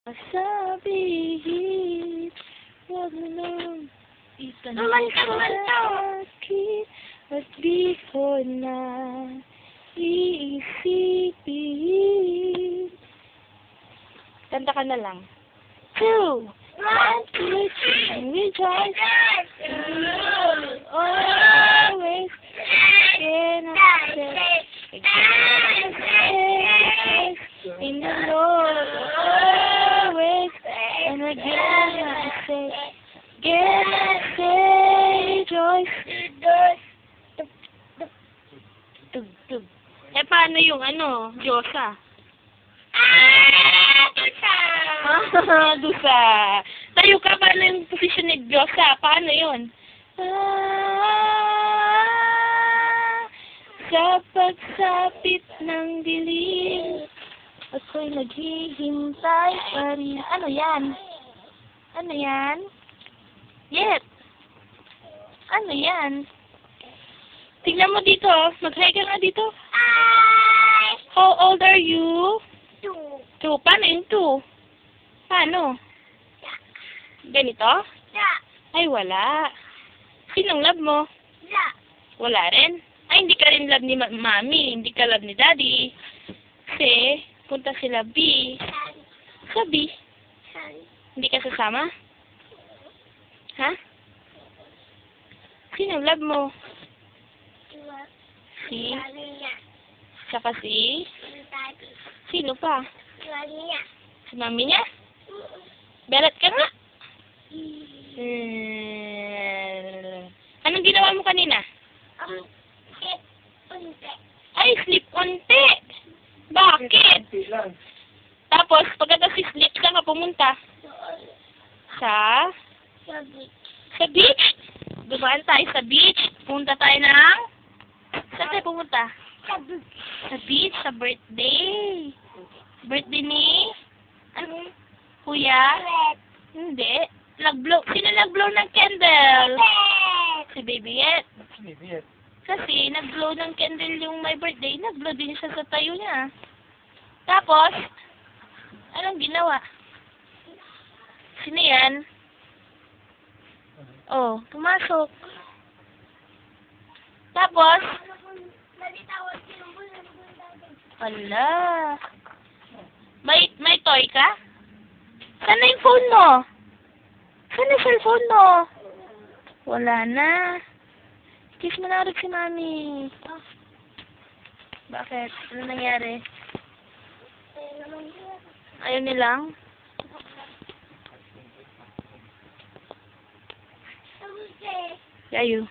Sabihin, wag mo nang Naman to. akin at di ko na iisipin. Kanta ka na lang. 2, 1, 2, 3, and rejoice. Always again in the Lord. Always and again I say, again I say, rejoice. Tug, tug. Eh, paano yung Diyosa? Dusa. Tayo ka, paano yung posisyon ni Diyosa? Paano yun? Sa pagsapit ng dilim, ako'y naghihintay pa rin. Ano yan? Ano yan? Yet. Ano yan? Tingnan mo dito. Mag-hi ka nga dito. How old are you? 2. Paano yung 2? Paano? Ganito? Ay, wala. Sinong love mo? Wala rin. Ay, hindi ka rin love ni Mami. Hindi ka love ni Daddy. Kasi, punta sila B. Sa B. Hindi ka sasama? Ha? Sinong love mo? Si? Saka si? Sino pa? Si Mami niya? Berat ka nga? Anong ginawa mo kanina? Ay, sleep onte. Bakit? Tapos, pagkatapos sleep, saan ka pumunta? Sa beach? Dumaan tayo sa beach. Punta tayo ng... Saan tayo pumunta? Sa beach, sa birthday. Birthday ni... Kuya? Hindi. Sino nag-blow ng candle? Si Baby Yet. Kasi nag-blow ng candle yung my birthday. Nag-blow din siya sa tayo niya. Tapos, anong ginawa? Sino yan? Oh, pumasok. Tapos, wala. May toy ka? Sana yung phone mo? Sana yung cellphone mo? Wala na. Kiss mo na ulit si Mami. Bakit? Ano nangyari? Ayaw nilang? Ayaw.